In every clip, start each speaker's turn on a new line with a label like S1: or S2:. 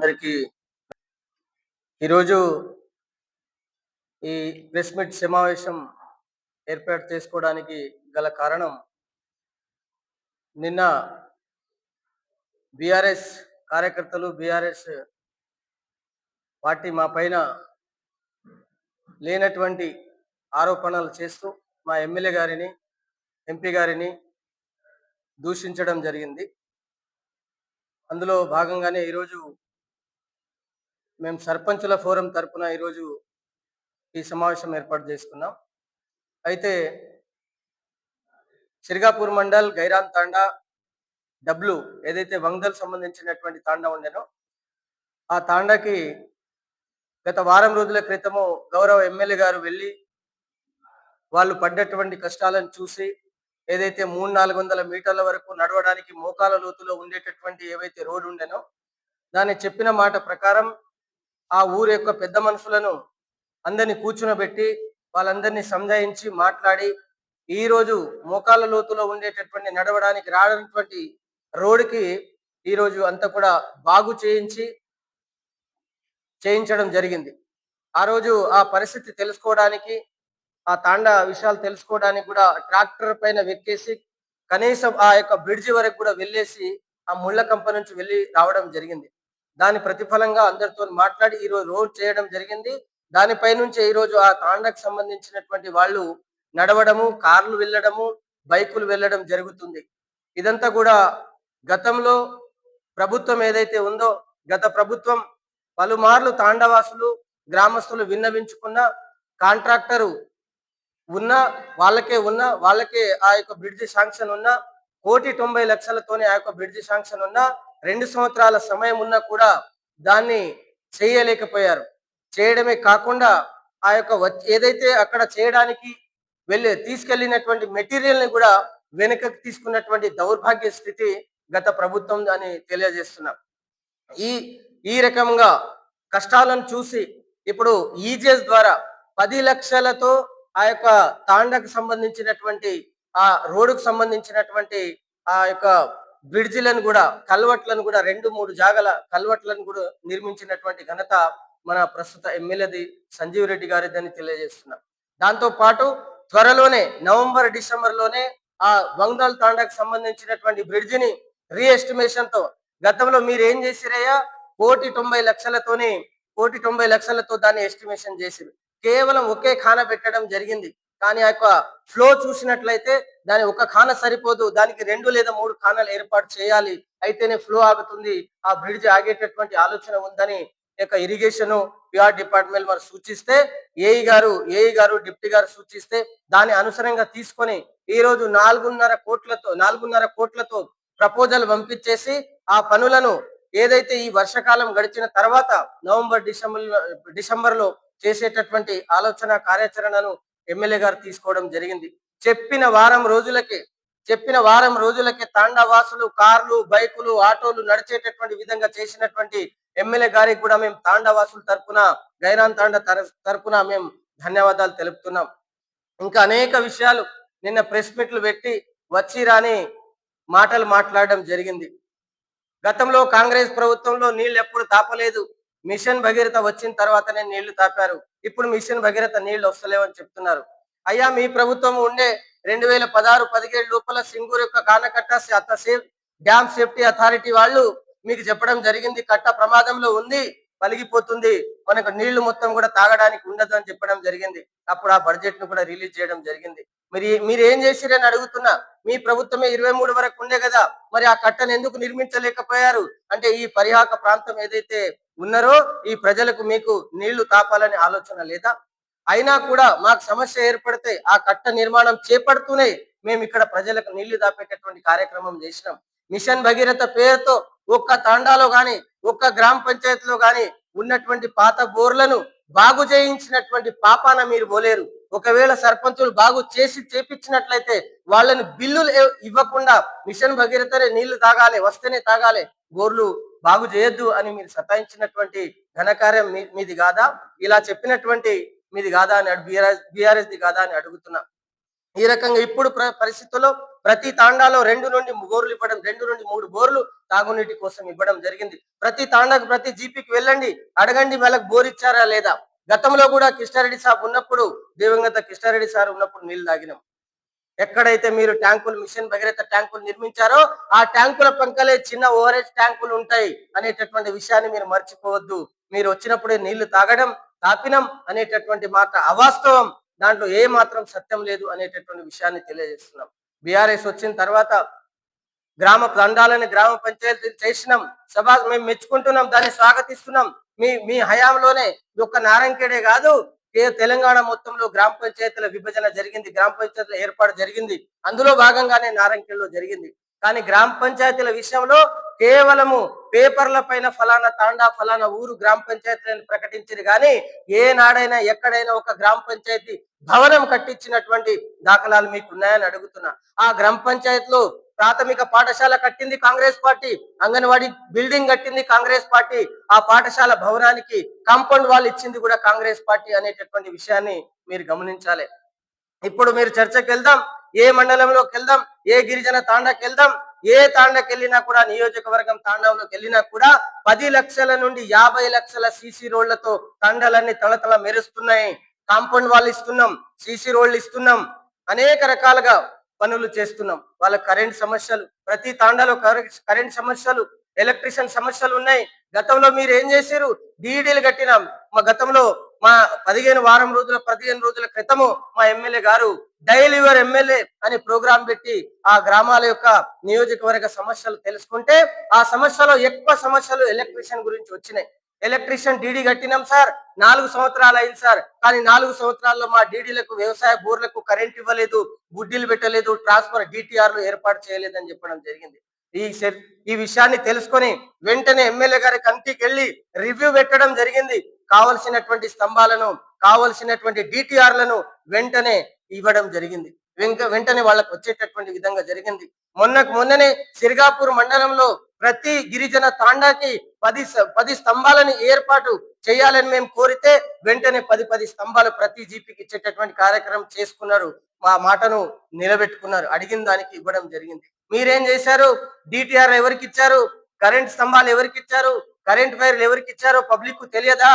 S1: అందరికీ ఈరోజు ఈ ప్రెస్ మీట్ సమావేశం ఏర్పాటు చేసుకోవడానికి గల కారణం, నిన్న బీఆర్ఎస్ కార్యకర్తలు, బీఆర్ఎస్ పార్టీ మా పైన లేనటువంటి ఆరోపణలు చేస్తూ మా ఎమ్మెల్యే గారిని, ఎంపీ గారిని దూషించడం జరిగింది. అందులో భాగంగానే ఈరోజు మేము సర్పంచుల ఫోరం తరపున ఈరోజు ఈ సమావేశం ఏర్పాటు చేసుకున్నాం. అయితే సిర్గాపూర్ మండల్ గైరాన్ తాండా డబ్లు ఏదైతే వంగదల్ సంబంధించినటువంటి తాండా ఉండేనో ఆ తాండాకి గత వారం రోజుల క్రితము గౌరవ ఎమ్మెల్యే గారు వెళ్ళి వాళ్ళు పడ్డటువంటి కష్టాలను చూసి, ఏదైతే 300-400 మీటర్ల వరకు నడవడానికి మోకాల లోతులో ఉండేటటువంటి ఏవైతే రోడ్డు ఉండేనో దాన్ని చెప్పిన మాట ప్రకారం ఆ ఊరు యొక్క పెద్ద మనుషులను అందరినీ కూర్చునబెట్టి వాళ్ళందరినీ సంజాయించి మాట్లాడి, ఈరోజు మోకాళ్ళ లోతులో ఉండేటటువంటి నడవడానికి రానటువంటి రోడ్డుకి ఈరోజు అంతా కూడా బాగు చేయించడం జరిగింది. ఆ రోజు ఆ పరిస్థితి తెలుసుకోవడానికి, ఆ తాండా విషయాలు తెలుసుకోవడానికి కూడా ట్రాక్టర్ పైన వెక్కేసి కనీసం ఆ యొక్క బ్రిడ్జి వరకు కూడా వెళ్ళేసి ఆ ముళ్ళ కంప నుంచి వెళ్ళి రావడం జరిగింది. దాని ప్రతిఫలంగా అందరితో మాట్లాడి ఈరోజు రోడ్ చేయడం జరిగింది. దానిపై నుంచి ఈరోజు ఆ తాండాకు సంబంధించినటువంటి వాళ్ళు నడవడము, కార్లు వెళ్ళడము, బైకులు వెళ్ళడం జరుగుతుంది. ఇదంతా కూడా గతంలో ప్రభుత్వం ఏదైతే ఉందో, గత ప్రభుత్వం పలుమార్లు తాండవాసులు, గ్రామస్తులు విన్నవించుకున్న కాంట్రాక్టరు వాళ్ళకే ఆ యొక్క బ్రిడ్జి శాంక్షన్ ఉన్న 1,90,00,000తోనే ఆ యొక్క బ్రిడ్జి శాంక్షన్ ఉన్న 2 సంవత్సరాల సమయం ఉన్నా కూడా దాన్ని చేయలేకపోయారు. చేయడమే కాకుండా ఆ యొక్క ఏదైతే అక్కడ చేయడానికి తీసుకెళ్లినటువంటి మెటీరియల్ ని కూడా వెనుకకు తీసుకున్నటువంటి దౌర్భాగ్య స్థితి గత ప్రభుత్వం అని తెలియజేస్తున్నాం. ఈ రకంగా కష్టాలను చూసి ఇప్పుడు ఈజీఎస్ ద్వారా 10 లక్షలతో ఆ యొక్క తాండాకు సంబంధించినటువంటి ఆ రోడ్డుకు సంబంధించినటువంటి ఆ యొక్క బ్రిడ్జిలను కూడా, కల్వట్లను కూడా 2-3 జాగల కల్వట్లను కూడా నిర్మించినటువంటి ఘనత మన ప్రస్తుత ఎమ్మెల్యేది సంజీవ్ రెడ్డి గారిదని తెలియజేస్తున్నాం. దాంతో పాటు త్వరలోనే నవంబర్-డిసెంబర్లోనే ఆ వంగదల్ తాండాకు సంబంధించినటువంటి బ్రిడ్జిని రీఎస్టిమేషన్ తో, గతంలో మీరు ఏం చేసిరయ్యా, 1,90,00,000తో దాన్ని ఎస్టిమేషన్ చేసిరు. కేవలం ఒకే ఖాన పెట్టడం జరిగింది. కానీ ఆ యొక్క ఫ్లో చూసినట్లయితే దాని ఒక ఖాన సరిపోదు, దానికి 2 లేదా 3 ఖానాలు ఏర్పాటు చేయాలి, అయితేనే ఫ్లో ఆగుతుంది, ఆ బ్రిడ్జ్ ఆగేటటువంటి ఆలోచన ఉందని యొక్క ఇరిగేషన్ పిఆర్ డిపార్ట్మెంట్ వారు సూచిస్తే, ఏఈ గారు డిప్యూటీ గారు సూచిస్తే దాని అనుసరంగా తీసుకొని ఈ రోజు 4.5 కోట్లతో ప్రపోజల్ పంపించేసి ఆ పనులను ఏదైతే ఈ వర్షాకాలం గడిచిన తర్వాత నవంబర్-డిసెంబర్లో చేసేటటువంటి ఆలోచన కార్యాచరణను ఎమ్మెల్యే గారు తీసుకోవడం జరిగింది. చెప్పిన వారం రోజులకే తాండా వాసులు కార్లు, బైకులు, ఆటోలు నడిచేటటువంటి విధంగా చేసినటువంటి ఎమ్మెల్యే గారికి కూడా మేము తాండా వాసుల తరపున, గైరాన్ తాండా తరపున మేము ధన్యవాదాలు తెలుపుతున్నాం. ఇంకా అనేక విషయాలు నిన్న ప్రెస్ మీట్లు పెట్టి వచ్చి రాని మాటలు మాట్లాడడం జరిగింది. గతంలో కాంగ్రెస్ ప్రభుత్వంలో నీళ్లు ఎప్పుడు తాపలేదు, మిషన్ భగీరథ వచ్చిన తర్వాతనే నీళ్లు తాపారు, ఇప్పుడు మిషన్ భగీరథ నీళ్లు వస్తలేవని చెప్తున్నారు. అయ్యా, మీ ప్రభుత్వం ఉండే 2016-17 లోపల సింగూరు యొక్క కానకట్ట డ్యామ్ సేఫ్టీ అథారిటీ వాళ్ళు మీకు చెప్పడం జరిగింది, కట్ట ప్రమాదంలో ఉంది, పలిగిపోతుంది, మనకు నీళ్లు మొత్తం కూడా తాగడానికి ఉండదు అని చెప్పడం జరిగింది. అప్పుడు ఆ బడ్జెట్ ను కూడా రిలీజ్ చేయడం జరిగింది. మీరు ఏం చేసిరని అడుగుతున్నా. మీ ప్రభుత్వమే 23 వరకు ఉండే కదా, మరి ఆ కట్టను ఎందుకు నిర్మించలేకపోయారు అంటే ఈ పరిహాక ప్రాంతం ఏదైతే ఉన్నారో ఈ ప్రజలకు మీకు నీళ్లు తాపాలని ఆలోచన లేదా? అయినా కూడా మాకు సమస్య ఏర్పడితే ఆ కట్ట నిర్మాణం చేపడుతూనే మేము ఇక్కడ ప్రజలకు నీళ్లు తాపేటటువంటి కార్యక్రమం చేసినాం. మిషన్ భగీరథ పేరుతో ఒక్క తాండాలో గాని, ఒక్క గ్రామ పంచాయతీలో గాని ఉన్నటువంటి పాత బోర్లను బాగు చేయించినటువంటి పాపాన మీరు పోలేరు. ఒకవేళ సర్పంచులు బాగు చేపించినట్లయితే వాళ్ళని బిల్లులు ఇవ్వకుండా మిషన్ భగీరథనే నీళ్లు తాగాలి, వస్తేనే తాగాలి, బోర్లు బాగు చేయొద్దు అని మీరు సతాయించినటువంటి ఘనకార్యం మీది కాదా? ఇలా చెప్పినటువంటి మీది కాదా అని బీఆర్ఎస్ ది కాదా అని అడుగుతున్నా. ఈ రకంగా ఇప్పుడు పరిస్థితుల్లో ప్రతి తాండాలో 2 నుండి 3 బోర్లు తాగునీటి కోసం ఇవ్వడం జరిగింది. ప్రతి తాండాకు ప్రతి జీపీకి వెళ్ళండి, అడగండి వాళ్ళకి బోర్ ఇచ్చారా లేదా. గతంలో కూడా కిష్టారెడ్డి సాబ్ ఉన్నప్పుడు, దివంగత కిష్టారెడ్డి సార్ ఉన్నప్పుడు నీళ్లు తాగినాం. ఎక్కడైతే మీరు ట్యాంకులు మిషన్ భగీరథ ట్యాంకులు నిర్మించారో ఆ ట్యాంకుల పంకలే చిన్న ఓవరేజ్ ట్యాంకులు ఉంటాయి అనేటటువంటి విషయాన్ని మీరు మర్చిపోవద్దు. మీరు వచ్చినప్పుడే నీళ్లు తాపినం అనేటటువంటి మాట అవాస్తవం. దాంట్లో ఏ మాత్రం సత్యం లేదు అనేటటువంటి విషయాన్ని తెలియజేస్తున్నాం. బీఆర్ఎస్ వచ్చిన తర్వాత గ్రామ దండాలని గ్రామ పంచాయతీ చేసినాం. మేము మెచ్చుకుంటున్నాం, దాన్ని స్వాగతిస్తున్నాం. మీ హయాంలోనే ఒక్క నారాయణఖేడే కాదు, తెలంగాణ మొత్తంలో గ్రామ పంచాయతీల విభజన జరిగింది, గ్రామ పంచాయతీల ఏర్పాటు జరిగింది. అందులో భాగంగానే నారాయణఖేడ్లో జరిగింది. కానీ గ్రామ పంచాయతీల విషయంలో కేవలము పేపర్ల పైన ఫలానా తాండా ఫలానా ఊరు గ్రామ పంచాయతీలను ప్రకటించింది. కానీ ఏనాడైనా ఎక్కడైనా ఒక గ్రామ పంచాయతీ భవనం కట్టించినటువంటి దాఖలాలు మీకు ఉన్నాయని అడుగుతున్నా. ఆ గ్రామ పంచాయతీలో ప్రాథమిక పాఠశాల కట్టింది కాంగ్రెస్ పార్టీ, అంగన్వాడీ బిల్డింగ్ కట్టింది కాంగ్రెస్ పార్టీ, ఆ పాఠశాల భవనానికి కాంపౌండ్ వాల్ ఇచ్చింది కూడా కాంగ్రెస్ పార్టీ అనేటటువంటి విషయాన్ని మీరు గమనించాలి. ఇప్పుడు మీరు చర్చకి వెళ్దాం, ఏ మండలంలోకి వెళ్దాం, ఏ గిరిజన తాండాకి వెళ్దాం, ఏ తాండాకి వెళ్ళినా కూడా, నియోజకవర్గం తాండాలోకి వెళ్ళినా కూడా 10 లక్షల నుండి 50 లక్షల సీసీ రోడ్లతో తాండాలన్నీ తళతళ మెరుస్తున్నాయి. కాంపౌండ్ వాళ్ళు ఇస్తున్నాం, సీసీ రోడ్లు ఇస్తున్నాం, అనేక రకాలుగా పనులు చేస్తున్నాం. వాళ్ళ కరెంట్ సమస్యలు, ప్రతి తాండాలో కరెంట్ సమస్యలు, ఎలక్ట్రిషియన్ సమస్యలు ఉన్నాయి. గతంలో మీరు ఏం చేశారు? డీడీలు కట్టినాం. మా 15 రోజుల క్రితము మా ఎమ్మెల్యే గారు డైలీ యువర్ ఎమ్మెల్యే అనే ప్రోగ్రాం పెట్టి ఆ గ్రామాల యొక్క నియోజకవర్గ సమస్యలు తెలుసుకుంటే ఆ సమస్యలో ఎక్కువ సమస్యలు ఎలక్ట్రిషియన్ గురించి వచ్చినాయి. ఎలక్ట్రిషియన్ డీడీ కట్టినాం సార్, 4 సంవత్సరాలు అయింది సార్, కానీ 4 సంవత్సరాల్లో మా డీడీలకు వ్యవసాయ బోర్లకు కరెంట్ ఇవ్వలేదు, గుడ్డీలు పెట్టలేదు, ట్రాన్స్ఫర్ డిటిఆర్లు ఏర్పాటు చేయలేదని చెప్పడం జరిగింది. ఈ విషయాన్ని తెలుసుకొని వెంటనే ఎమ్మెల్యే గారి కమిటీకి వెళ్ళి రివ్యూ పెట్టడం జరిగింది. కావలసినటువంటి స్తంభాలను, కావలసినటువంటి డిటిఆర్లను వెంటనే ఇవ్వడం జరిగింది. వెంటనే వాళ్ళకు వచ్చేటటువంటి విధంగా జరిగింది. మొన్ననే సిరిగాపూర్ మండలంలో ప్రతి గిరిజన తాండాకి 10 స్తంభాలను ఏర్పాటు చేయాలని మేము కోరితే వెంటనే 10 స్తంభాలు ప్రతి జీపీకి ఇచ్చేటటువంటి కార్యక్రమం చేసుకున్నారు. మా మాటను నిలబెట్టుకున్నారు, అడిగిన దానికి ఇవ్వడం జరిగింది. మీరేం చేశారు? డిటిఆర్ ఎవరికి ఇచ్చారు? కరెంట్ స్తంభాలు ఎవరికి ఇచ్చారు? కరెంట్ వైర్లు ఎవరికి ఇచ్చారో పబ్లిక్ కు తెలియదా?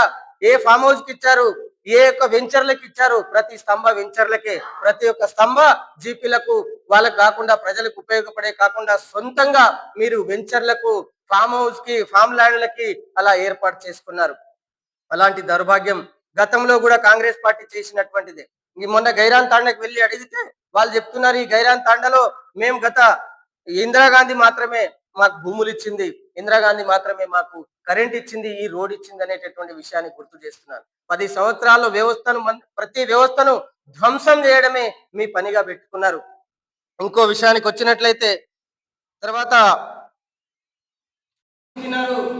S1: ఏ ఫామ్ హౌస్ కి ఇచ్చారు? ఏ యొక్క వెంచర్లకు ఇచ్చారు? ప్రతి స్తంభ వెంచర్లకే, ప్రతి ఒక్క స్తంభ జీపీలకు వాళ్ళకు కాకుండా, ప్రజలకు ఉపయోగపడే కాకుండా సొంతంగా మీరు వెంచర్లకు, ఫామ్ హౌస్ కి, ఫామ్ ల్యాండ్లకి అలా ఏర్పాటు చేసుకున్నారు. అలాంటి దౌర్భాగ్యం గతంలో కూడా కాంగ్రెస్ పార్టీ చేసినటువంటిదే. మొన్న గైరాన్ తాండాకి వెళ్ళి అడిగితే వాళ్ళు చెప్తున్నారు, ఈ గైరాన్ తాండాలో మేము గత ఇందిరాగాంధీ మాత్రమే మాకు భూములు ఇచ్చింది, ఇందిరాగాంధీ మాత్రమే మాకు కరెంట్ ఇచ్చింది, ఈ రోడ్ ఇచ్చింది అనేటటువంటి విషయాన్ని గుర్తు చేస్తున్నారు. 10 సంవత్సరాల్లో ప్రతి వ్యవస్థను ధ్వంసం చేయడమే మీ పనిగా పెట్టుకున్నారు. ఇంకో విషయానికి వచ్చినట్లయితే తర్వాత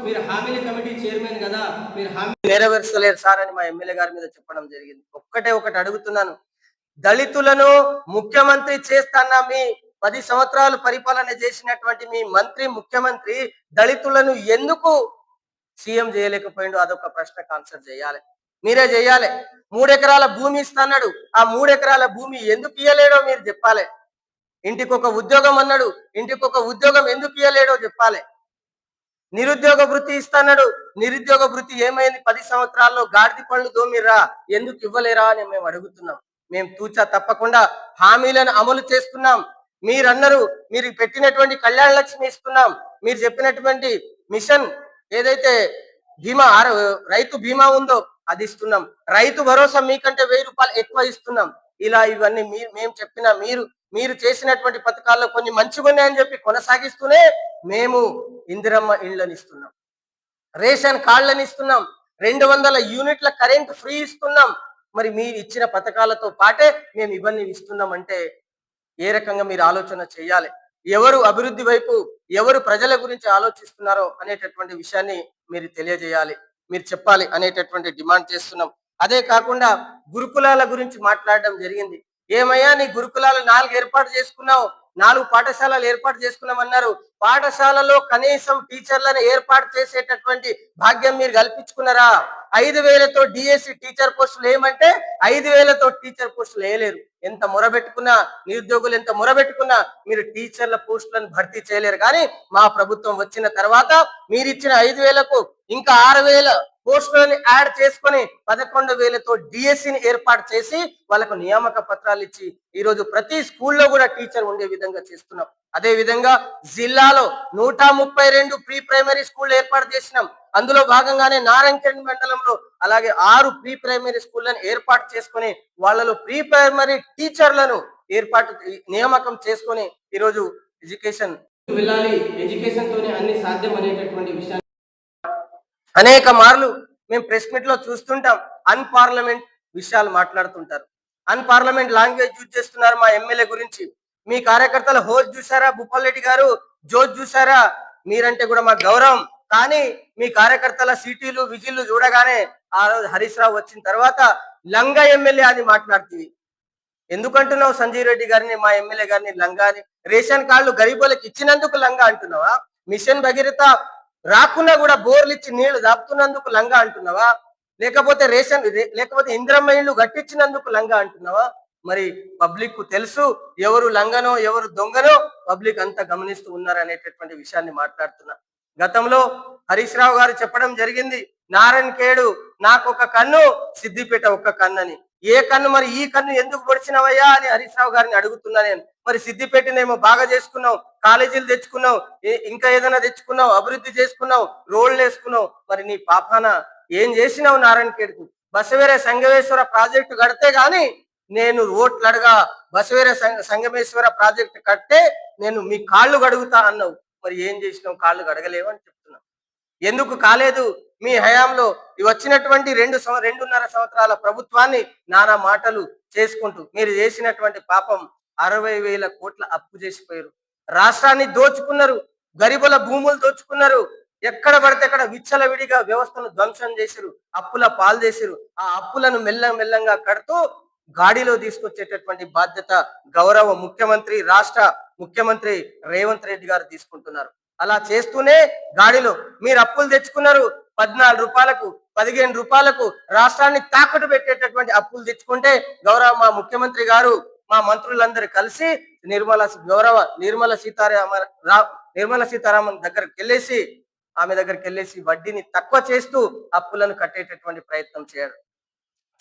S1: మీరు హామీల కమిటీ చైర్మన్ కదా, మీరు హామీ నెరవేర్చలేరు సార్ అని మా ఎమ్మెల్యే గారి మీద చెప్పడం జరిగింది. ఒకటి అడుగుతున్నాను, దళితులను ముఖ్యమంత్రి చేస్తానా? మీ 10 సంవత్సరాలు పరిపాలన చేసినటువంటి మీ ముఖ్యమంత్రి దళితులను ఎందుకు సీఎం చేయలేకపోయిండు? అదొక ప్రశ్నకు ఆన్సర్ చేయాలి, మీరే చేయాలి. 3 ఎకరాల భూమి ఇస్తాడు, ఆ 3 ఎకరాల భూమి ఎందుకు ఇయ్యలేడో మీరు చెప్పాలి. ఇంటికి ఒక ఉద్యోగం అన్నాడు, ఇంటికి ఒక ఉద్యోగం ఎందుకు ఇయ్యలేడో చెప్పాలి. నిరుద్యోగ వృత్తి ఇస్తాడు, నిరుద్యోగ వృత్తి ఏమైంది? 10 సంవత్సరాల్లో గాడిది పళ్ళు దోమిరా, ఎందుకు ఇవ్వలేరా అని మేము అడుగుతున్నాం. మేము తూచా తప్పకుండా హామీలను అమలు చేస్తున్నాం. మీరన్నారు, మీరు పెట్టినటువంటి కళ్యాణ లక్ష్మి ఇస్తున్నాం, మీరు చెప్పినటువంటి మిషన్ ఏదైతే రైతు బీమా ఉందో అది ఇస్తున్నాం, రైతు భరోసా మీకంటే 1000 రూపాయలు ఎక్కువ ఇస్తున్నాం. ఇలా ఇవన్నీ మేము చెప్పిన మీరు చేసినటువంటి పథకాల్లో కొన్ని మంచిగా ఉన్నాయని చెప్పి కొనసాగిస్తూనే మేము ఇందిరమ్మ ఇళ్లను ఇస్తున్నాం, రేషన్ కార్డులను ఇస్తున్నాం, 200 యూనిట్ల కరెంట్ ఫ్రీ ఇస్తున్నాం. మరి మీరు ఇచ్చిన పథకాలతో పాటే మేము ఇవన్నీ ఇస్తున్నాం అంటే ఏ రకంగా మీరు ఆలోచన చేయాలి? ఎవరు అభివృద్ధి వైపు, ఎవరు ప్రజల గురించి ఆలోచిస్తున్నారో అనేటటువంటి విషయాన్ని మీరు తెలియజేయాలి, మీరు చెప్పాలి అనేటటువంటి డిమాండ్ చేస్తున్నాం. అదే కాకుండా గురుకులాల గురించి మాట్లాడడం జరిగింది. ఏమయ్యా నీ గురుకులాలు 4 ఏర్పాటు చేసుకున్నావు, 4 పాఠశాలలు ఏర్పాటు చేసుకున్నామన్నారు. పాఠశాలలో కనీసం టీచర్లను ఏర్పాటు చేసేటటువంటి భాగ్యం మీరు కల్పించుకున్నారా? 5,000తో డిఎస్సి టీచర్ పోస్టులు ఏమంటే 5,000తో టీచర్ పోస్టులు వేయలేరు. ఎంత మొరబెట్టుకున్నా, నిరుద్యోగులు ఎంత మొరబెట్టుకున్నా మీరు టీచర్ల పోస్టులను భర్తీ చేయలేరు. కానీ మా ప్రభుత్వం వచ్చిన తర్వాత మీరిచ్చిన 5,000కు ఇంకా 6,000 పోస్టులను యాడ్ చేసుకొని 11,000తో డిఎస్సిని ఏర్పాటు చేసి వాళ్ళకు నియామక పత్రాలు ఇచ్చి ఈరోజు ప్రతి స్కూల్లో కూడా టీచర్ ఉండే విధంగా చేస్తున్నాం. అదే విధంగా జిల్లాలో 132 ప్రీ ప్రైమరీ స్కూల్ ఏర్పాటు చేసినాం. అందులో భాగంగానే నారాయణఖేడ్ మండలంలో అలాగే 6 ప్రీ ప్రైమరీ స్కూళ్లను ఏర్పాటు చేసుకొని వాళ్ళలో ప్రీ ప్రైమరీ టీచర్లను నియామకం చేసుకొని ఈరోజు ఎడ్యుకేషన్ వెళ్ళాలి, ఎడ్యుకేషన్ తోనే అన్ని సాధ్యం అనేటటువంటి విషయాన్ని అనేక మార్లు మేము ప్రెస్ మీట్ లో చూస్తుంటాం. అన్పార్లమెంట్ విషయాలు మాట్లాడుతుంటారు, అన్పార్లమెంట్ లాంగ్వేజ్ యూజ్ చేస్తున్నారు మా ఎమ్మెల్యే గురించి. మీ కార్యకర్తల హోజ్ చూసారా? భూపాల్ గారు జోజ్ చూసారా? మీరంటే కూడా మా గౌరవం. కానీ మీ కార్యకర్తల సీటీలు విజిల్లు చూడగానే ఆ రోజు హరీష్ రావు వచ్చిన తర్వాత లంగా ఎమ్మెల్యే అని మాట్లాడుతుంది. ఎందుకంటున్నావు సంజీవ్ రెడ్డి గారిని, మా ఎమ్మెల్యే గారిని లంగా అని? రేషన్ కార్డులు గరీబులకు ఇచ్చినందుకు లంగా అంటున్నావా? మిషన్ భగీరథ రాకున్నా కూడా బోర్లు ఇచ్చి నీళ్లు దాపుతున్నందుకు లంగా అంటున్నావా? లేకపోతే ఇందిరమ్మ ఇళ్ళు కట్టించినందుకు లంగా అంటున్నావా? మరి పబ్లిక్ కు తెలుసు ఎవరు లంగనో ఎవరు దొంగనో, పబ్లిక్ అంతా గమనిస్తూ ఉన్నారు అనేటటువంటి విషయాన్ని మాట్లాడుతున్నా. గతంలో హరీష్ రావు గారు చెప్పడం జరిగింది, నారాయణఖేడు నాకు ఒక కన్ను, సిద్దిపేట ఒక్క కన్ను అని. ఏ కన్ను మరి? ఈ కన్ను ఎందుకు పొడిచినవయ్యా అని హరీష్ రావు గారిని అడుగుతున్నా నేను. మరి సిద్దిపేటనేమో బాగా చేసుకున్నావు, కాలేజీలు తెచ్చుకున్నావు, ఇంకా ఏదైనా తెచ్చుకున్నావు, అభివృద్ధి చేసుకున్నావు, రోడ్లు వేసుకున్నావు. మరి నీ పాపాన ఏం చేసినావు నారాయణఖేడ్కు? బసవేర సంగమేశ్వర ప్రాజెక్టు కడితే గాని నేను ఓట్లు అడగా, బసవేర సంగమేశ్వర ప్రాజెక్టు కట్టే నేను మీ కాళ్ళు గడుగుతా అన్నావు. మరి ఏం చేసినావు? కాళ్ళు గడగలేవని చెప్తున్నావు. ఎందుకు కాలేదు? మీ హయాంలో వచ్చినటువంటి 2.5 సంవత్సరాల ప్రభుత్వాన్ని నానా మాటలు చేసుకుంటూ మీరు చేసినటువంటి పాపం 60,000 కోట్ల అప్పు చేసిపోయారు. రాష్ట్రాన్ని దోచుకున్నారు, గరీబుల భూములు దోచుకున్నారు. ఎక్కడ పడితే అక్కడ విచ్చలవిడిగా వ్యవస్థను ధ్వంసం చేసిరు, అప్పుల పాలు చేసిరు. ఆ అప్పులను మెల్లంగా కడుతూ గాడిలో తీసుకొచ్చేటటువంటి బాధ్యత గౌరవ ముఖ్యమంత్రి, రాష్ట్ర ముఖ్యమంత్రి రేవంత్ రెడ్డి గారు తీసుకుంటున్నారు. అలా చేస్తూనే గాడిలో మీరు అప్పులు తెచ్చుకున్నారు. 14 రూపాయలకు 15 రూపాయలకు రాష్ట్రాన్ని తాకట్టు పెట్టేటటువంటి అప్పులు తెచ్చుకుంటే గౌరవ మా ముఖ్యమంత్రి గారు, మా మంత్రులందరూ కలిసి నిర్మలా సీతారామన్ ఆమె దగ్గరికి వెళ్ళేసి వడ్డీని తక్కువ చేస్తూ అప్పులను కట్టేటటువంటి ప్రయత్నం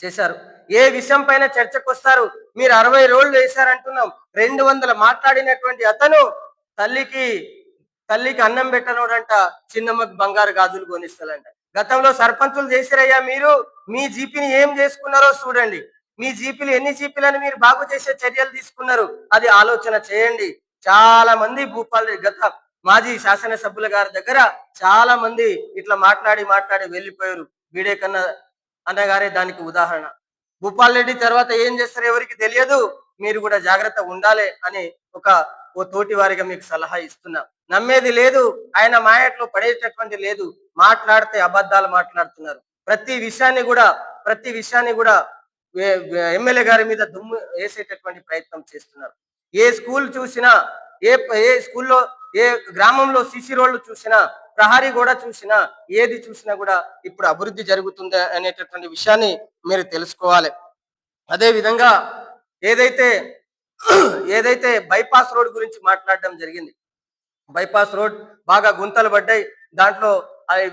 S1: చేశారు. ఏ విషయం పైన చర్చకు వస్తారు? మీరు 60 రోజులు వేశారంటున్నాం. 200 మాట్లాడినటువంటి అతను తల్లికి అన్నం పెట్టనోడంట, చిన్నమ్మకి బంగారు గాజులు కొనిస్తాడంట. గతంలో సర్పంచులు చేశారయ్యా మీరు. మీ జీపీని ఏం చేసుకున్నారో చూడండి. మీ జీపీలు ఎన్ని జీపీలను మీరు బాగు చేసే చర్యలు తీసుకున్నారు, అది ఆలోచన చేయండి. చాలా మంది భూపాల్ గత మాజీ శాసనసభ్యుల గారి దగ్గర చాలా మంది ఇట్లా మాట్లాడి వెళ్ళిపోయారు. వీడే కన్నా అన్నగారే దానికి ఉదాహరణ. భూపాల్ రెడ్డి తర్వాత ఏం చేస్తారో ఎవరికి తెలియదు. మీరు కూడా జాగ్రత్త ఉండాలి అని ఓ తోటి వారిగా మీకు సలహా ఇస్తున్నా. నమ్మేది లేదు, ఆయన మాయట్లో పడేటటువంటి లేదు. మాట్లాడితే అబద్ధాలు మాట్లాడుతున్నారు. ప్రతి విషయాన్ని కూడా ఎమ్మెల్యే గారి మీద దుమ్ము వేసేటటువంటి ప్రయత్నం చేస్తున్నారు. ఏ స్కూల్ చూసినా, ఏ స్కూల్లో, ఏ గ్రామంలో సిసి రోడ్లు చూసినా, ప్రహారీ గోడ చూసినా, ఏది చూసినా కూడా ఇప్పుడు అభివృద్ధి జరుగుతుంది అనేటటువంటి విషయాన్ని మీరు తెలుసుకోవాలి. అదే విధంగా ఏదైతే బైపాస్ రోడ్ గురించి మాట్లాడడం జరిగింది, బైపాస్ రోడ్ బాగా గుంతలు పడ్డాయి. దాంట్లో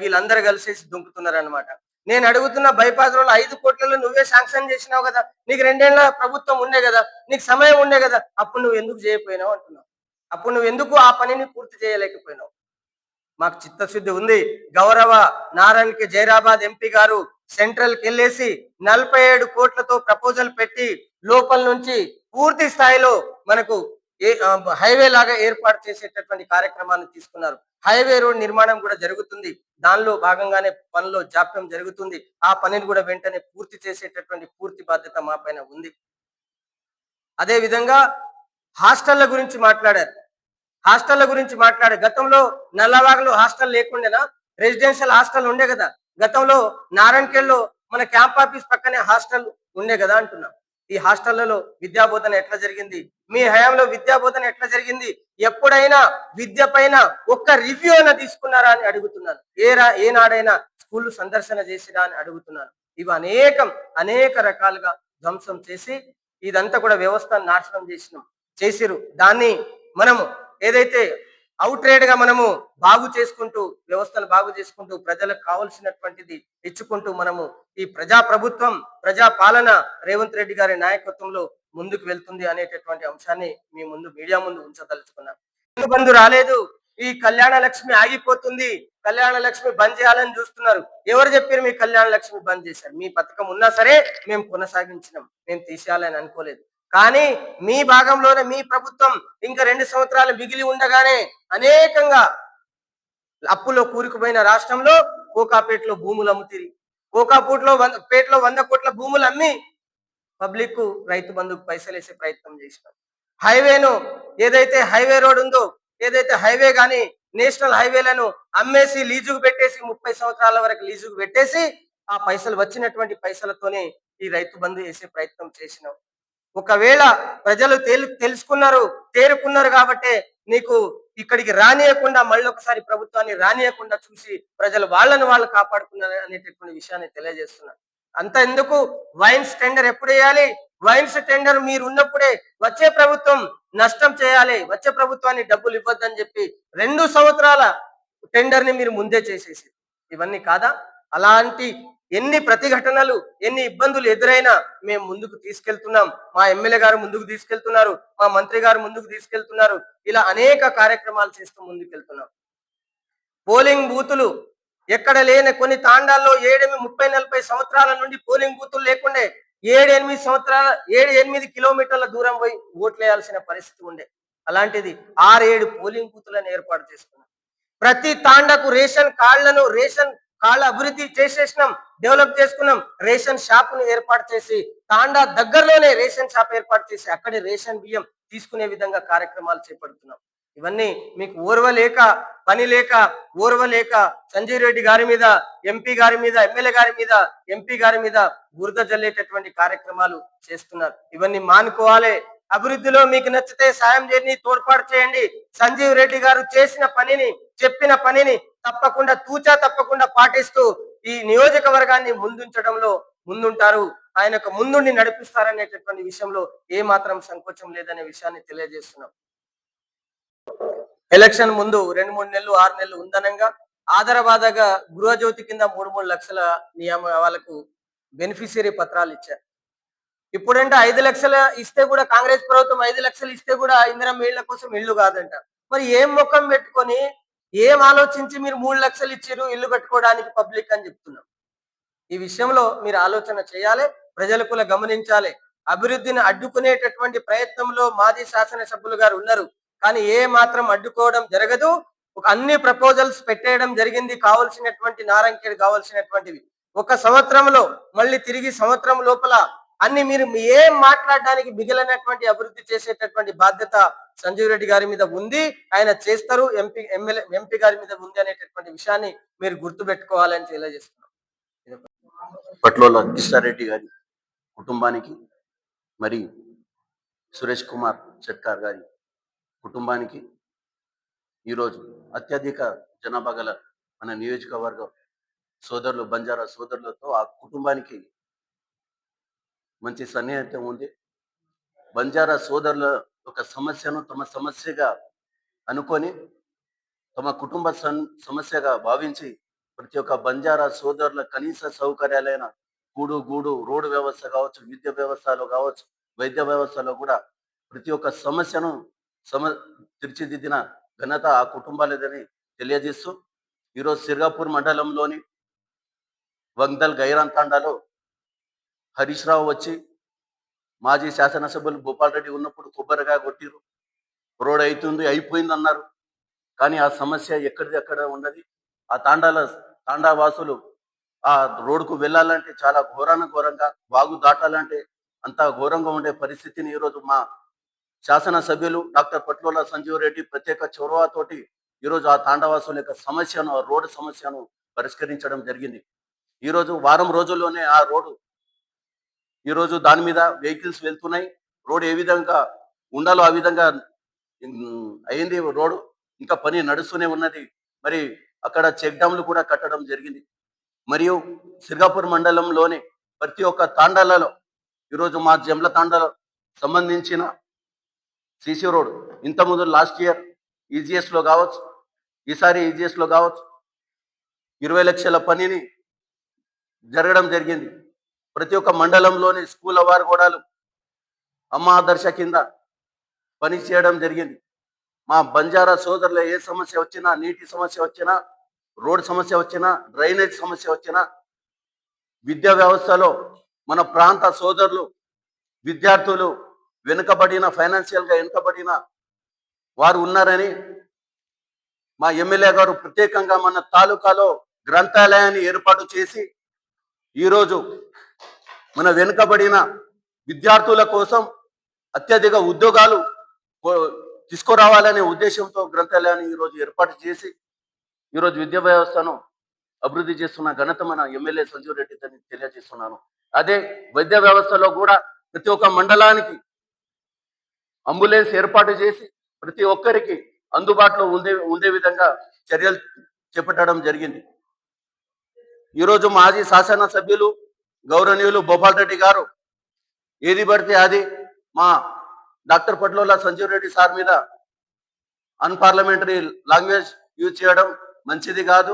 S1: వీళ్ళందరూ కలిసేసి దుంకుతున్నారు అనమాట. నేను అడుగుతున్న, బైపాస్ రోడ్ 5 కోట్లలో నువ్వే శాంక్షన్ చేసినావు కదా, నీకు 2 ఏళ్ల ప్రభుత్వం ఉండే కదా, నీకు సమయం ఉండే కదా, అప్పుడు నువ్వు ఎందుకు చేయకపోయినావు అంటున్నావు. అప్పుడు నువ్వు ఎందుకు ఆ పనిని పూర్తి చేయలేకపోయినావు? మాకు చిత్తశుద్ధి ఉంది. గౌరవ నారాయణకి జైరాబాద్ ఎంపీ గారు సెంట్రల్ కి వెళ్ళేసి 47 కోట్లతో ప్రపోజల్ పెట్టి లోపల నుంచి పూర్తి స్థాయిలో మనకు హైవే లాగా ఏర్పాటు చేసేటటువంటి కార్యక్రమాన్ని తీసుకున్నారు. హైవే రోడ్ నిర్మాణం కూడా జరుగుతుంది. దానిలో భాగంగానే పనిలో జాప్యం జరుగుతుంది. ఆ పనిని కూడా వెంటనే పూర్తి చేసేటటువంటి పూర్తి బాధ్యత మా పైన ఉంది. అదే విధంగా హాస్టళ్ల గురించి మాట్లాడారు. గతంలో నల్లవాగలో హాస్టల్ లేకుండేనా? రెసిడెన్షియల్ హాస్టల్ ఉండే కదా. గతంలో నారాయణఖేడ్లో మన క్యాంప్ ఆఫీస్ పక్కనే హాస్టల్ ఉండే కదా అంటున్నాం. ఈ హాస్టళ్లలో విద్యాబోధన ఎట్లా జరిగింది, మీ హయాంలో విద్యాబోధన ఎట్లా జరిగింది, ఎప్పుడైనా విద్య పైన ఒక్క రివ్యూ అయినా తీసుకున్నారా అని అడుగుతున్నాను. ఏనాడైనా స్కూల్ సందర్శన చేసిరా అని అడుగుతున్నాను. ఇవి అనేక రకాలుగా ధ్వంసం చేసి ఇదంతా కూడా వ్యవస్థను నాశనం చేసిరు. దాన్ని మనము ఏదైతే అవుట్రేడ్ గా మనము వ్యవస్థను బాగు చేసుకుంటూ ప్రజలకు కావలసినటువంటిది ఇచ్చుకుంటూ మనము ఈ ప్రభుత్వం ప్రజా పాలన రేవంత్ రెడ్డి గారి నాయకత్వంలో ముందుకు వెళ్తుంది అనేటటువంటి అంశాన్ని మీ ముందు మీడియా ముందు ఉంచదలుచుకున్నాం. బంధు రాలేదు, ఈ కళ్యాణ లక్ష్మి ఆగిపోతుంది, కళ్యాణ లక్ష్మి బంద్ చేయాలని చూస్తున్నారు. ఎవరు చెప్పారు మీ కళ్యాణ లక్ష్మి బంద్ చేశారు? మీ పథకం ఉన్నా సరే మేము కొనసాగించినాం, మేము తీసేయాలని అనుకోలేదు. కానీ మీ భాగంలోనే మీ ప్రభుత్వం ఇంకా 2 సంవత్సరాలు మిగిలి ఉండగానే అనేకంగా అప్పులో కూరుకుపోయిన రాష్ట్రంలో కోకాపేటలో భూములు అమ్ముతిరి. పేటలో 100 కోట్ల భూములు అమ్మి పబ్లిక్ రైతు బంధుకు పైసలు వేసే ప్రయత్నం చేసినాం. హైవేను ఏదైతే హైవే రోడ్ ఉందో, ఏదైతే హైవే గాని నేషనల్ హైవేలను అమ్మేసి లీజుకు పెట్టేసి 30 సంవత్సరాల వరకు లీజుకు పెట్టేసి ఆ పైసలు వచ్చినటువంటి పైసలతోనే ఈ రైతు బంధు వేసే ప్రయత్నం చేసినాం. ఒకవేళ ప్రజలు తెలుసుకున్నారు, తేరుకున్నారు కాబట్టి నీకు ఇక్కడికి రానియకుండా మళ్ళొకసారి ప్రభుత్వాన్ని రానియకుండా చూసి ప్రజలు వాళ్ళు కాపాడుకున్నారు అనేటటువంటి విషయాన్ని తెలియజేస్తున్నారు. అంత ఎందుకు, వైన్స్ టెండర్ ఎప్పుడు వేయాలి? వైన్స్ టెండర్ మీరు ఉన్నప్పుడే వచ్చే ప్రభుత్వం నష్టం చేయాలి, వచ్చే ప్రభుత్వాన్ని డబ్బులు ఇవ్వద్దని చెప్పి 2 సంవత్సరాల టెండర్ ని మీరు ముందే చేసేసి ఇవన్నీ కాదా? అలాంటి ఎన్ని ప్రతిఘటనలు, ఎన్ని ఇబ్బందులు ఎదురైనా మేము ముందుకు తీసుకెళ్తున్నాం. మా ఎమ్మెల్యే గారు ముందుకు తీసుకెళ్తున్నారు, మా మంత్రి గారు ముందుకు తీసుకెళ్తున్నారు. ఇలా అనేక కార్యక్రమాలు చేస్తూ ముందుకెళ్తున్నాం. పోలింగ్ బూతులు ఎక్కడ లేని కొన్ని తాండాల్లో 30-40 సంవత్సరాల నుండి పోలింగ్ బూతులు లేకుండే 7-8 కిలోమీటర్ల దూరం పోయి ఓట్లేయాల్సిన పరిస్థితి ఉండే. అలాంటిది 6-7 పోలింగ్ బూతులను ఏర్పాటు చేసుకున్నాం. ప్రతి తాండకు రేషన్ కార్డుల అభివృద్ధి చేసేసినాం, డెవలప్ చేసుకున్నాం. రేషన్ షాపును ఏర్పాటు చేసి తాండా దగ్గరలోనే రేషన్ షాప్ ఏర్పాటు చేసి అక్కడే రేషన్ బియ్యం తీసుకునే విధంగా కార్యక్రమాలు చేపడుతున్నాం. ఇవన్నీ మీకు ఓర్వలేక సంజీవ్ రెడ్డి గారి మీద, ఎంపీ గారి మీద, ఎమ్మెల్యే గారి మీద, ఎంపీ గారి మీద బురద జల్లేటటువంటి కార్యక్రమాలు చేస్తున్నారు. ఇవన్నీ మానుకోవాలి. అభివృద్ధిలో మీకు నచ్చితే సాయం చేయండి, తోడ్పాటు చేయండి. సంజీవ్ రెడ్డి గారు చెప్పిన పనిని తప్పకుండా పాటిస్తూ ఈ నియోజకవర్గాన్ని ముందుంటారు. ఆయనకు ముందుండి నడిపిస్తారనేటటువంటి విషయంలో ఏ మాత్రం సంకోచం లేదనే విషయాన్ని తెలియజేస్తున్నాం. ఎలక్షన్ ముందు 2-3 నెలలు 6 నెలలు ఉందనంగా ఆదరబాదగా గృహజ్యోతి కింద 3 లక్షల వాళ్ళకు బెనిఫిషియరీ పత్రాలు ఇచ్చారు. ఇప్పుడంటే 5 లక్షలు ఇస్తే కూడా, కాంగ్రెస్ ప్రభుత్వం 5 లక్షలు ఇస్తే కూడా ఇందిరమ్మ ఇళ్ల కోసం ఇల్లు కాదంట. మరి ఏం ముఖం పెట్టుకొని, ఏం ఆలోచించి మీరు 3 లక్షలు ఇచ్చిర్రు ఇల్లు కట్టుకోవడానికి పబ్లిక్ అని చెప్తున్నాం. ఈ విషయంలో మీరు ఆలోచన చేయాలి, ప్రజలు కూడా గమనించాలి. అభివృద్ధిని అడ్డుకునేటటువంటి ప్రయత్నంలో మాజీ శాసనసభ్యులు గారు ఉన్నారు, కానీ ఏ మాత్రం అడ్డుకోవడం జరగదు. అన్ని ప్రపోజల్స్ పెట్టేయడం జరిగింది, కావాల్సినటువంటి నారంకేడు కావాల్సినటువంటివి. 1 సంవత్సరంలో మళ్ళీ తిరిగి సంవత్సరం లోపల అన్ని మీరు ఏం మాట్లాడడానికి మిగిలినటువంటి అభివృద్ధి చేసేటటువంటి బాధ్యత సంజీవ్ రెడ్డి గారి మీద ఉంది, ఆయన చేస్తారు. ఎంపీ గారి మీద ఉంది అనేటటువంటి విషయాన్ని మీరు గుర్తుపెట్టుకోవాలని తెలియజేస్తున్నాం.
S2: పట్లోల కిషారెడ్డి గారి కుటుంబానికి, మరి సురేష్ కుమార్ షెట్కార్ గారి కుటుంబానికి, ఈరోజు అత్యధిక జనాభా గల మన నియోజకవర్గం సోదరులు, బంజారా సోదరులతో ఆ కుటుంబానికి మంచి సన్నిహితం ఉంది. బంజారా సోదరుల ఒక సమస్యను తమ సమస్యగా అనుకొని, తమ కుటుంబ సమస్యగా భావించి ప్రతి ఒక్క బంజారా సోదరుల కనీస సౌకర్యాలైన గూడు రోడ్డు వ్యవస్థ కావచ్చు, విద్య వ్యవస్థలో కావచ్చు, వైద్య వ్యవస్థలో కూడా ప్రతి ఒక్క సమస్యను తీర్చిదిద్దిన ఘనత ఆ కుటుంబాలదని తెలియజేస్తూ, ఈరోజు సిర్గాపూర్ మండలంలోని వంగ్దల్ గైరాన్ తాండాలో హరీష్ రావు వచ్చి మాజీ శాసనసభ్యులు భూపాల్ రెడ్డి ఉన్నప్పుడు కొబ్బరిగా కొట్టిరు, రోడ్ అయిపోయింది అన్నారు. కానీ ఆ సమస్య ఎక్కడిది అక్కడ ఉన్నది. ఆ తాండా వాసులు ఆ రోడ్డుకు వెళ్ళాలంటే చాలా ఘోరంగా, వాగు దాటాలంటే అంత ఘోరంగా ఉండే పరిస్థితిని ఈరోజు మా శాసనసభ్యులు డాక్టర్ పట్లోల సంజీవ్ రెడ్డి ప్రత్యేక చొరవతోటి ఈరోజు ఆ తాండవాసుల యొక్క సమస్యను, ఆ రోడ్డు సమస్యను పరిష్కరించడం జరిగింది. ఈరోజు వారం రోజుల్లోనే ఆ రోడ్డు ఈరోజు దాని మీద వెహికల్స్ వెళ్తున్నాయి. రోడ్ ఏ విధంగా ఉండాలో ఆ విధంగా అయింది రోడ్డు. ఇంకా పని నడుస్తూనే ఉన్నది. మరి అక్కడ చెక్ డ్యామ్లు కూడా కట్టడం జరిగింది. మరియు సిర్గాపూర్ మండలంలోని ప్రతి ఒక్క తాండాలలో ఈరోజు మా జమ్ల తాండాలో సంబంధించిన సీసీ రోడ్ ఇంతకుముందు లాస్ట్ ఇయర్ ఈజీఎస్లో కావచ్చు, ఈసారి ఈజీఎస్లో కావచ్చు 20 లక్షల పనిని జరగడం జరిగింది. ప్రతి ఒక్క మండలంలోని స్కూల్ వారు కూడా అమ్మ ఆదర్శ కింద పని చేయడం జరిగింది. మా బంజారా సోదరుల ఏ సమస్య వచ్చినా, నీటి సమస్య వచ్చినా, రోడ్ సమస్య వచ్చినా, డ్రైనేజ్ సమస్య వచ్చినా, విద్యా వ్యవస్థలో మన ప్రాంత సోదరులు విద్యార్థులు వెనుకబడిన ఫైనాన్షియల్గా వెనుకబడిన వారు ఉన్నారని మా ఎమ్మెల్యే గారు ప్రత్యేకంగా మన తాలూకాలో గ్రంథాలయాన్ని ఏర్పాటు చేసి ఈరోజు మన వెనుకబడిన విద్యార్థుల కోసం అత్యధిక ఉద్యోగాలు తీసుకురావాలనే ఉద్దేశంతో గ్రంథాలయాన్ని ఈరోజు ఏర్పాటు చేసి ఈరోజు విద్యా వ్యవస్థను అభివృద్ధి చేస్తున్న ఘనత మన ఎమ్మెల్యే సంజీవ్ రెడ్డి అని తెలియజేస్తున్నాను. అదే వైద్య వ్యవస్థలో కూడా ప్రతి ఒక్క మండలానికి అంబులెన్స్ ఏర్పాటు చేసి ప్రతి ఒక్కరికి అందుబాటులో ఉండే విధంగా చర్యలు చేపట్టడం జరిగింది. ఈరోజు మాజీ శాసనసభ్యులు గౌరవనీయులు భూపాల్ రెడ్డి గారు ఏది పడితే అది మా డాక్టర్ పట్లోల సంజీవ్ రెడ్డి సార్ మీద అన్పార్లమెంటరీ లాంగ్వేజ్ యూజ్ చేయడం మంచిది కాదు.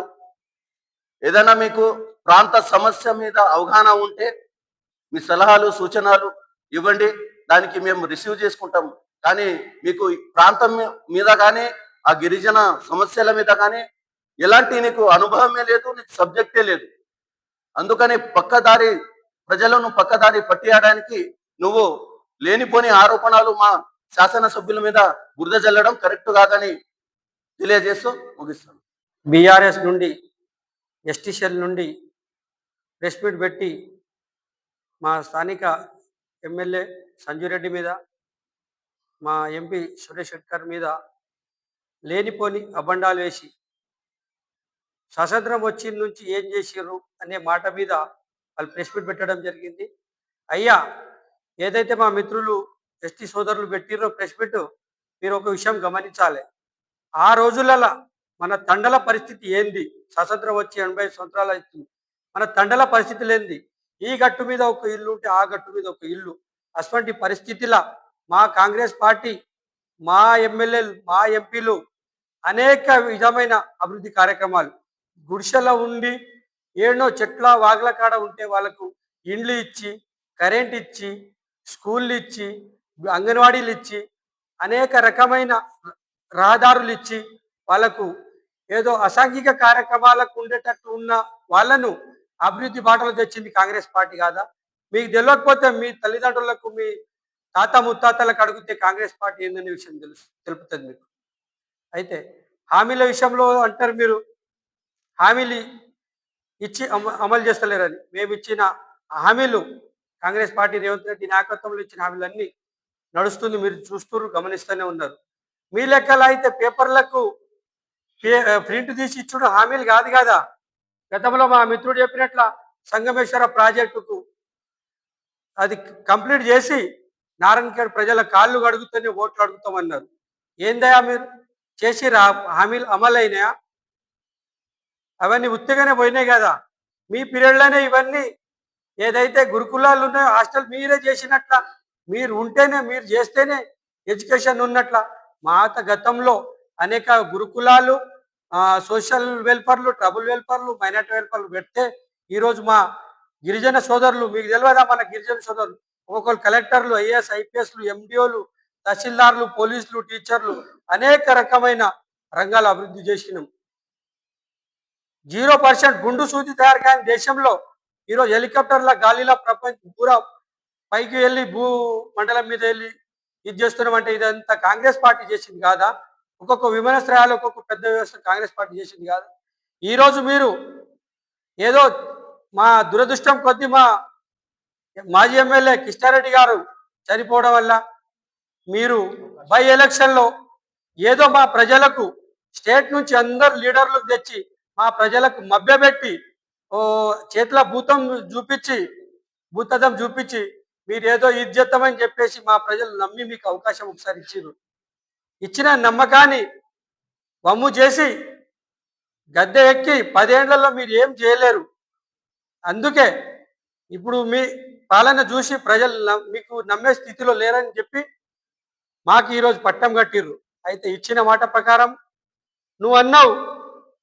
S2: ఏదైనా మీకు ప్రాంత సమస్య మీద అవగాహన ఉంటే మీ సలహాలు సూచనలు ఇవ్వండి, దానికి మేము రిసీవ్ చేసుకుంటాం. కానీ మీకు ప్రాంతం మీద కానీ ఆ గిరిజన సమస్యల మీద కానీ ఎలాంటి నీకు అనుభవమే లేదు, నీకు సబ్జెక్టే లేదు. అందుకని ప్రజలను పక్కదారి పట్టియడానికి నువ్వు లేనిపోని ఆరోపణలు మా శాసనసభ్యుల మీద బురద జల్లడం కరెక్ట్ కాదని తెలియజేస్తూ ముగిస్తాను.
S3: బీఆర్ఎస్ నుండి ఎస్టీసీఎల్ నుండి ప్రెస్ మీట్ పెట్టి మా స్థానిక ఎమ్మెల్యే సంజీవ్ రెడ్డి మీద, మా ఎంపీ సురేష్ షెట్కర్ మీద లేనిపోని అబండాలు వేసి స్వాతంత్రం వచ్చిన నుంచి ఏం చేసిర్రు అనే మాట మీద వాళ్ళు ప్రెస్ మీట్ పెట్టడం జరిగింది. అయ్యా, ఏదైతే మా మిత్రులు ఎస్టీ సోదరులు పెట్టిర్రో ప్రెస్ మీట్, మీరు ఒక విషయం గమనించాలి. ఆ రోజులలో మన తండల పరిస్థితి ఏంది? స్వాతంత్రం వచ్చి 80 సంవత్సరాలు అవుతుంది. మన తండల పరిస్థితులు ఏంది? ఈ గట్టు మీద ఒక ఇల్లు ఉంటే ఆ గట్టు మీద ఒక ఇల్లు. అటువంటి పరిస్థితిలో మా కాంగ్రెస్ పార్టీ, మా ఎమ్మెల్యేలు, మా ఎంపీలు అనేక విధమైన అభివృద్ధి కార్యక్రమాలు, గుడిసెలో ఉండి ఏడనో చెట్ల వాగుల కాడ ఉంటే వాళ్ళకు ఇండ్లు ఇచ్చి, కరెంట్ ఇచ్చి, స్కూళ్ళు ఇచ్చి, అంగన్వాడీలు ఇచ్చి, అనేక రకమైన రహదారులు ఇచ్చి, వాళ్ళకు ఏదో అసాంఘిక కార్యక్రమాలకు ఉండేటట్టు ఉన్న వాళ్ళను అభివృద్ధి బాటలో తెచ్చింది కాంగ్రెస్ పార్టీ కాదా? మీకు తెలియకపోతే మీ తల్లిదండ్రులకు, మీ తాత ముత్తాతలకు అడిగితే కాంగ్రెస్ పార్టీ ఏందనే విషయం తెలుపుతుంది మీకు. అయితే హామీల విషయంలో అంటారు మీరు, హామీలు ఇచ్చి అమలు చేస్తలేరని. మేము ఇచ్చిన హామీలు, కాంగ్రెస్ పార్టీ రేవంత్ రెడ్డి నాయకత్వంలో ఇచ్చిన హామీలన్నీ నడుస్తుంది, మీరు చూస్తూరు, గమనిస్తూనే ఉన్నారు. మీ లెక్కలు అయితే పేపర్లకు ప్రింట్ తీసి ఇచ్చుడు హామీలు కాదు కదా. గతంలో మా మిత్రుడు చెప్పినట్ల సంగమేశ్వర ప్రాజెక్టుకు అది కంప్లీట్ చేసి నారాయణఖేడ్ ప్రజల కాళ్ళు అడుగుతూనే ఓట్లు అడుగుతామన్నారు. ఏందయా మీరు చేసి హామీలు అమలైనాయా? అవన్నీ ఉత్తిగానే పోయినాయి కదా. మీ పీరియడ్లోనే ఇవన్నీ ఏదైతే గురుకులాలు ఉన్నాయో హాస్టల్ మీరే చేసినట్ల, మీరు ఉంటేనే, మీరు చేస్తేనే ఎడ్యుకేషన్ ఉన్నట్ల. మాత గతంలో అనేక గురుకులాలు, సోషల్ వెల్ఫేర్లు, ట్రబుల్ వెల్ఫేర్లు, మైనార్టీ వెల్ఫేర్లు పెడితే ఈరోజు మా గిరిజన సోదరులు, మీకు తెలియదా మన గిరిజన సోదరులు ఒక్కొక్కరు కలెక్టర్లు, ఐఏఎస్, ఐపీఎస్లు, ఎండిఓలు, తహసీల్దార్లు, పోలీసులు, టీచర్లు, అనేక రకమైన రంగాలు అభివృద్ధి చేసినాం. 0% గుండు సూది తయారు కాని దేశంలో ఈరోజు హెలికాప్టర్ల గాలిలో ప్రపంచం పూరా పైకి వెళ్ళి భూ మండలం మీద వెళ్ళి ఇది చేస్తున్నామంటే ఇదంతా కాంగ్రెస్ పార్టీ చేసింది కాదా? ఒక్కొక్క విమానాశ్రయాలు, ఒక్కొక్క పెద్ద వ్యవస్థ కాంగ్రెస్ పార్టీ చేసింది కాదా? ఈరోజు మీరు ఏదో మా దురదృష్టం కొద్దీ మా మాజీ ఎమ్మెల్యే కిష్టారెడ్డి గారు చనిపోవడం వల్ల మీరు బై ఎలక్షన్లో ఏదో మా ప్రజలకు స్టేట్ నుంచి అందరు లీడర్లకు తెచ్చి మా ప్రజలకు మభ్యపెట్టి చేతుల భూతం చూపించి, భూతదం చూపించి మీరేదో ఇది చేద్దామని చెప్పేసి మా ప్రజలు నమ్మి మీకు అవకాశం ఒకసారి ఇచ్చిర్రు. ఇచ్చిన నమ్మకాన్ని వమ్ము చేసి గద్దె ఎక్కి 10 ఏళ్లలో మీరు ఏం చేయలేరు. అందుకే ఇప్పుడు మీ పాలన చూసి ప్రజలు మీకు నమ్మే స్థితిలో లేరని చెప్పి మాకు ఈరోజు పట్టం కట్టిర్రు. అయితే ఇచ్చిన మాట ప్రకారం నువ్వు అన్నావు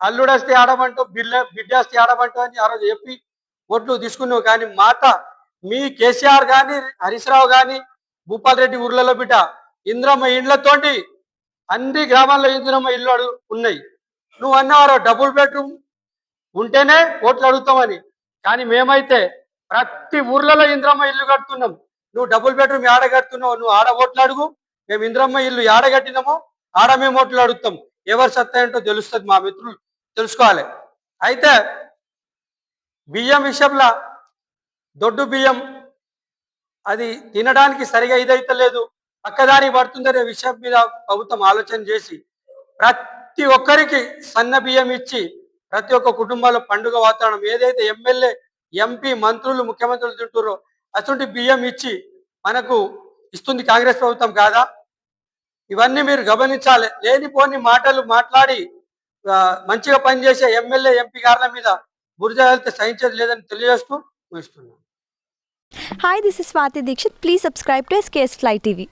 S3: అల్లుడస్తే ఆడమంటావు, బిడ్డస్తే ఆడమంటావు అని ఆ రోజు చెప్పి ఓట్లు తీసుకున్నావు. కానీ మాట మీ కేసీఆర్ కానీ హరీష్ రావు కానీ భూపాల్ రెడ్డి ఊర్లలో బిడ్డ ఇంద్రమ్మ ఇండ్లతోటి అన్ని గ్రామాల్లో ఇంద్రమ్మ ఇల్లు ఉన్నాయి. నువ్వు అన్నవారు డబుల్ బెడ్రూమ్ ఉంటేనే ఓట్లు అడుగుతామని. కానీ మేమైతే ప్రతి ఊర్లలో ఇంద్రమ్మ ఇల్లు కడుతున్నాం. నువ్వు డబుల్ బెడ్రూమ్ ఆడ కడుతున్నావు, నువ్వు ఆడ ఓట్లు అడుగు. మేము ఇంద్రమ్మ ఇల్లు ఆడ కట్టినామో ఆడ మేము ఓట్లు అడుగుతాం. ఎవరు సత్తా ఏంటో తెలుస్తుంది, మా మిత్రులు తెలుసుకోవాలి. అయితే బియ్యం విషయంలో దొడ్డు బియ్యం అది తినడానికి సరిగా ఇదైతే లేదు, పక్కదారి పడుతుందనే విషయం మీద ప్రభుత్వం ఆలోచన చేసి ప్రతి ఒక్కరికి సన్న బియ్యం ఇచ్చి ప్రతి ఒక్క కుటుంబాల్లో పండుగ వాతావరణం ఏదైతే ఎమ్మెల్యే ఎంపీ మంత్రులు ముఖ్యమంత్రులు తింటున్నారో అటువంటి బియ్యం ఇచ్చి మనకు ఇస్తుంది కాంగ్రెస్ ప్రభుత్వం కాదా? ఇవన్నీ మీరు గమనించాలి. లేనిపోని మాటలు మాట్లాడి మంచిగా పనిచేసే ఎమ్మెల్యే ఎంపీ గారుల మీద బురద వెళ్తే సహించేది లేదని తెలియజేస్తూ ముగిస్తున్నాను.
S4: Hi, this is Swati Dikshit. Please subscribe to SKS Fly TV.